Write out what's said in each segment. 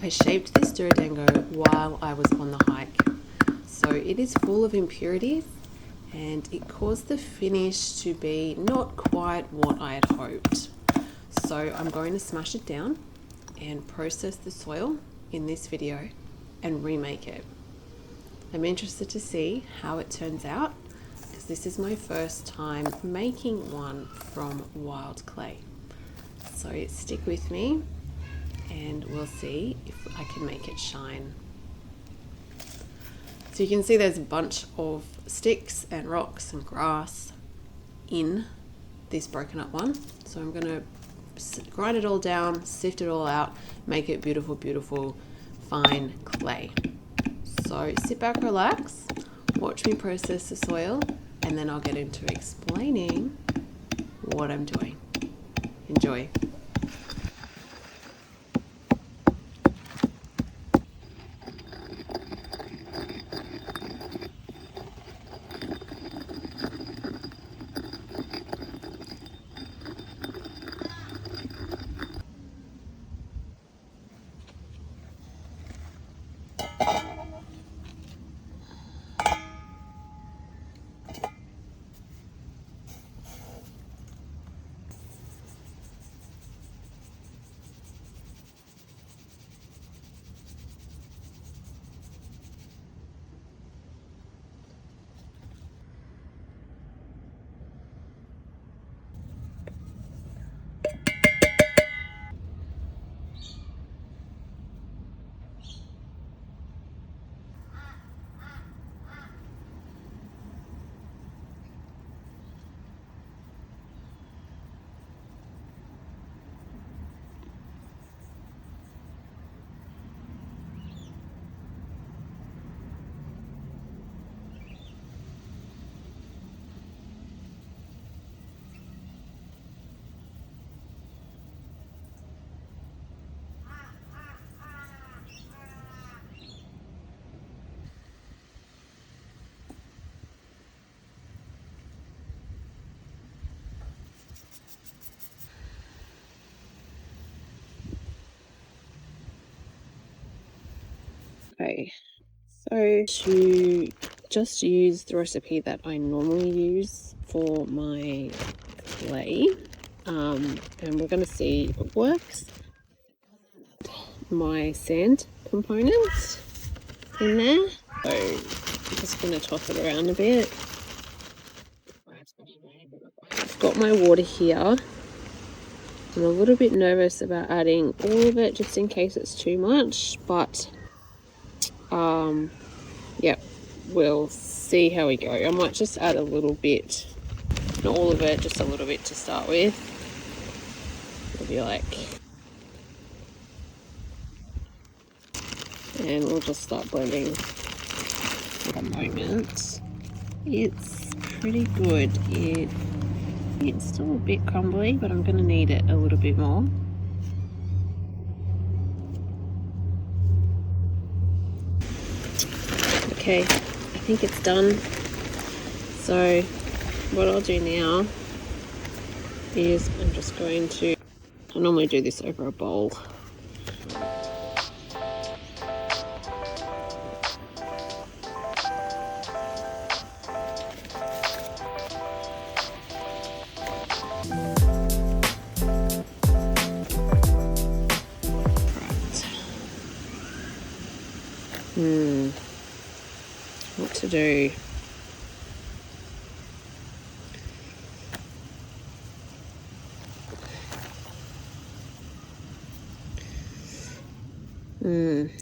I shaped this Dorodango while I was on the hike, so it is full of impurities and it caused the finish to be not quite what I had hoped. So I'm going to smash it down and process the soil in this video and remake it. I'm interested to see how it turns out because this is my first time making one from wild clay. So stick with me and we'll see if I can make it shine. So you can see there's a bunch of sticks and rocks and grass in this broken up one. So I'm going to grind it all down, sift it all out, make it beautiful, beautiful, fine clay. So sit back, relax, watch me process the soil, and then I'll get into explaining what I'm doing. Enjoy. Okay, so to just use the recipe that I normally use for my clay, and we're going to see if it works. My sand component in there, so I'm just going to toss it around a bit. I've got my water here. I'm a little bit nervous about adding all of it just in case it's too much, but yeah, we'll see how we go. I might just add a little bit, not all of it, just a little bit to start with. It'll be like, and we'll just start blending for the moment. It's pretty good. It's still a bit crumbly, but I'm going to need it a little bit more. Okay, I think it's done. So what I'll do now is I'm just going to, I normally do this over a bowl. What to do?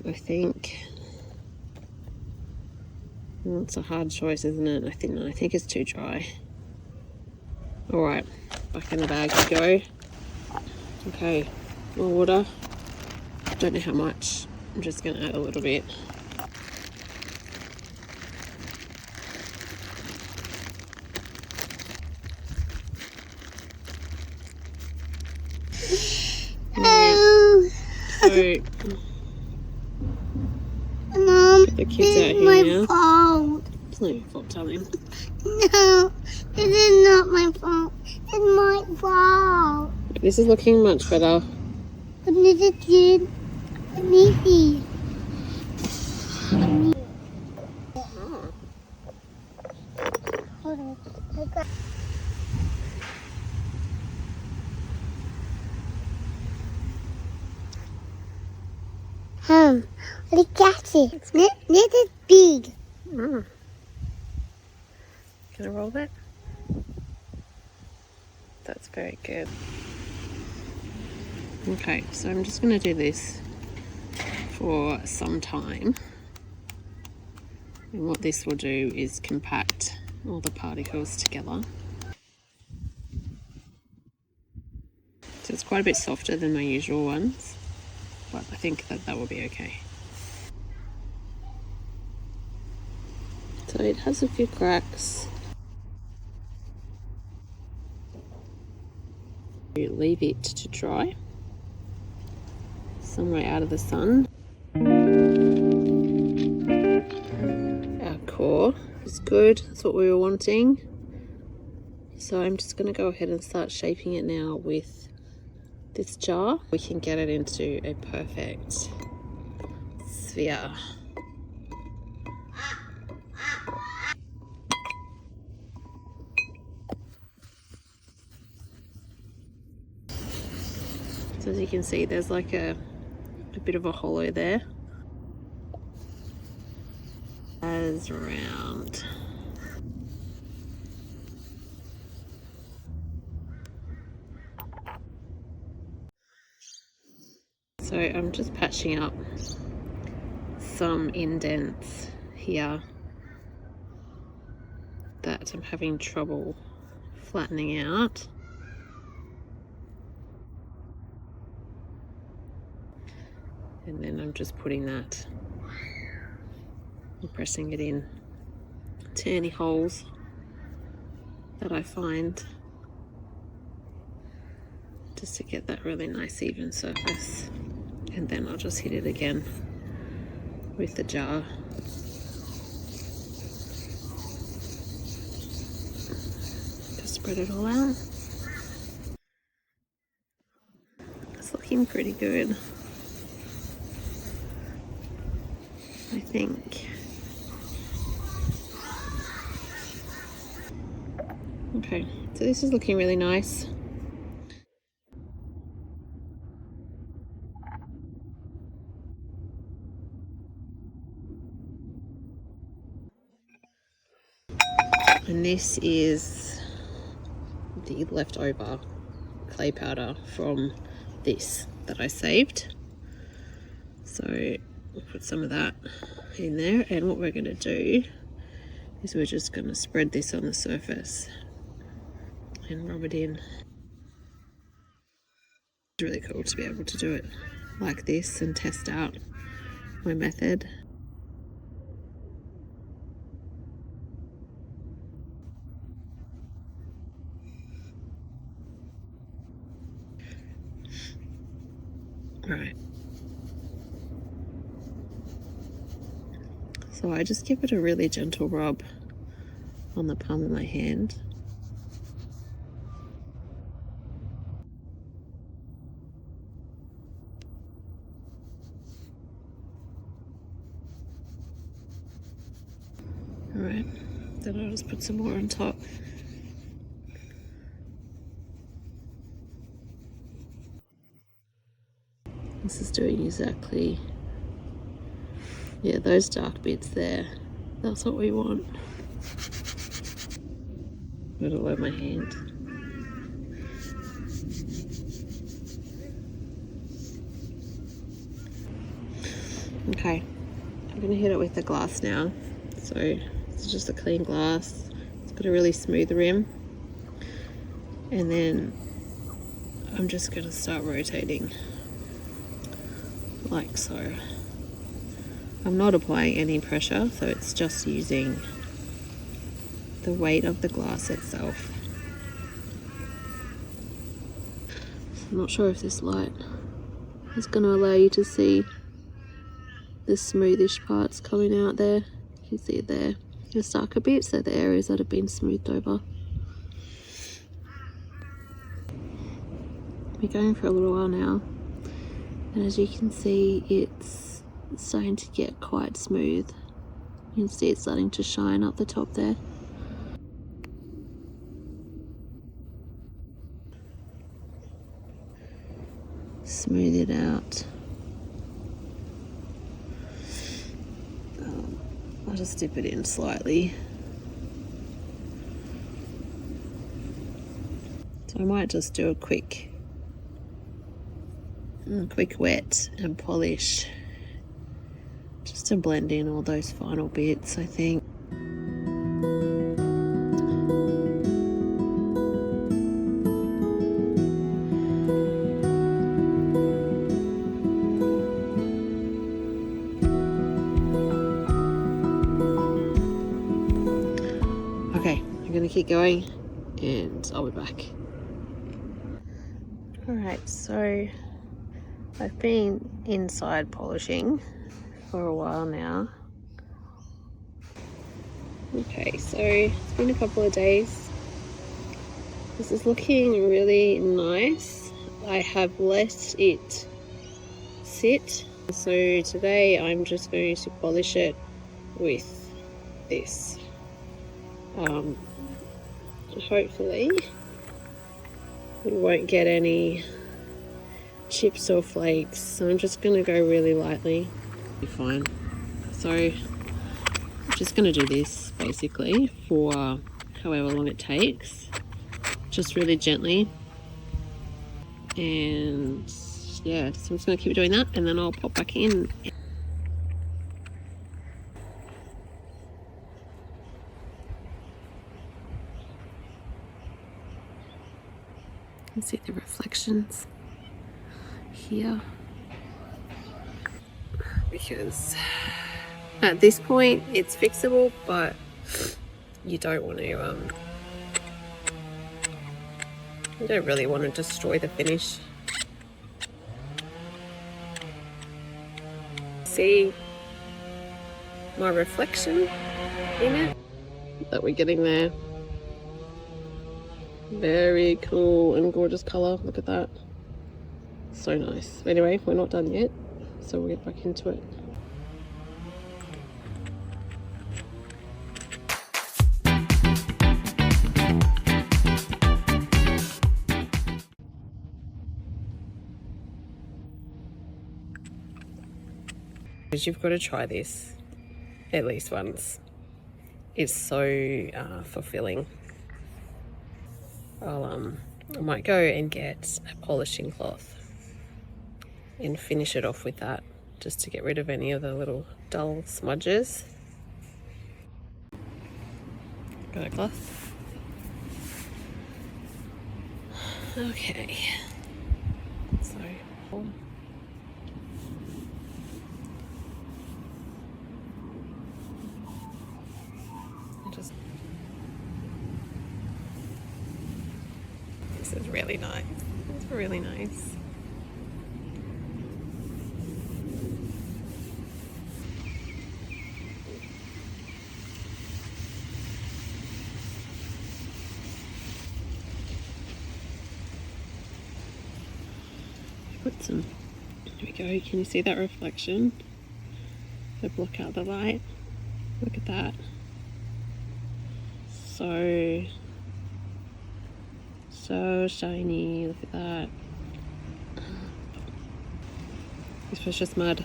I think it's a hard choice, isn't it? I think it's too dry. All right, back in the bag we go. Okay, more water. Don't know how much. I'm just going to add a little bit. Mom, the kids out here now. Fault. It's not your fault, darling. No, it is not my fault. It's my fault. This is looking much better. But this is good. Sneaky. Oh. Hold on. I got look at it. This is big. Mm. Gonna roll that? That's very good. Okay, so I'm just gonna do this for some time. And what this will do is compact all the particles together. So it's quite a bit softer than my usual ones, but I think that will be okay. So it has a few cracks. You leave it to dry somewhere out of the sun. Our core is good, that's what we were wanting. So I'm just going to go ahead and start shaping it now with this jar. We can get it into a perfect sphere. So as you can see, there's like a bit of a hollow there. As round. So I'm just patching up some indents here that I'm having trouble flattening out. And then I'm just putting that and pressing it in to any holes that I find, just to get that really nice even surface. And then I'll just hit it again with the jar. Just spread it all out. It's looking pretty good, I think. Okay, so this is looking really nice. And this is the leftover clay powder from this that I saved. So we'll put some of that in there, and what we're going to do is we're just going to spread this on the surface and rub it in. It's really cool to be able to do it like this and test out my method. Right. So I just give it a really gentle rub on the palm of my hand. Alright, then I'll just put some more on top. This is doing exactly, yeah, those dark bits there. That's what we want. Put it all over my hand. Okay, I'm going to hit it with the glass now. So it's just a clean glass. It's got a really smooth rim. And then I'm just going to start rotating like so. I'm not applying any pressure, so it's just using the weight of the glass itself. I'm not sure if this light is going to allow you to see the smoothish parts coming out there. You can see it there. The darker bits are the areas that have been smoothed over. We're going for a little while now, And as you can see, it's starting to get quite smooth. You can see it's starting to shine up the top there. Smooth it out. I'll just dip it in slightly. So I might just do a quick wet and polish, just to blend in all those final bits, I think. Okay, I'm gonna keep going and I'll be back. Alright, so I've been inside polishing for a while now. Okay, so it's been a couple of days. This is looking really nice. I have let it sit. So today I'm just going to polish it with this. Hopefully we won't get any chips or flakes, so I'm just going to go really lightly. Be fine. So I'm just going to do this basically for however long it takes, just really gently. And yeah, so I'm just going to keep doing that and then I'll pop back in. You can see the reflections here, because at this point it's fixable, but you don't want to you don't really want to destroy the finish. See my reflection in it that we're getting there. Very cool and gorgeous color. Look at that. So nice. Anyway, we're not done yet, so we'll get back into it. You've got to try this at least once. It's so fulfilling. I might go and get a polishing cloth and finish it off with that, just to get rid of any of the little dull smudges. Got a cloth. Okay. So this is really nice. It's really nice. Put some, there we go, can you see that reflection? So block out the light. Look at that. So shiny, look at that. This was just mud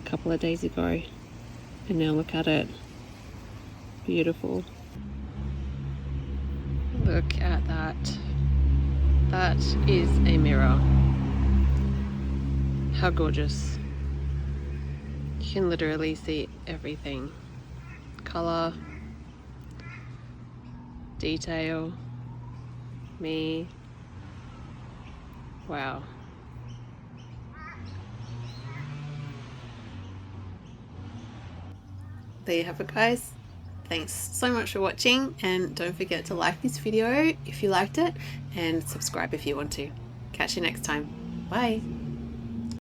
a couple of days ago, and now look at it. Beautiful. Look at that. That is a mirror. How gorgeous. You can literally see everything. Color, detail, me. Wow. There you have it, guys. Thanks so much for watching, and don't forget to like this video if you liked it and subscribe if you want to. Catch you next time. Bye.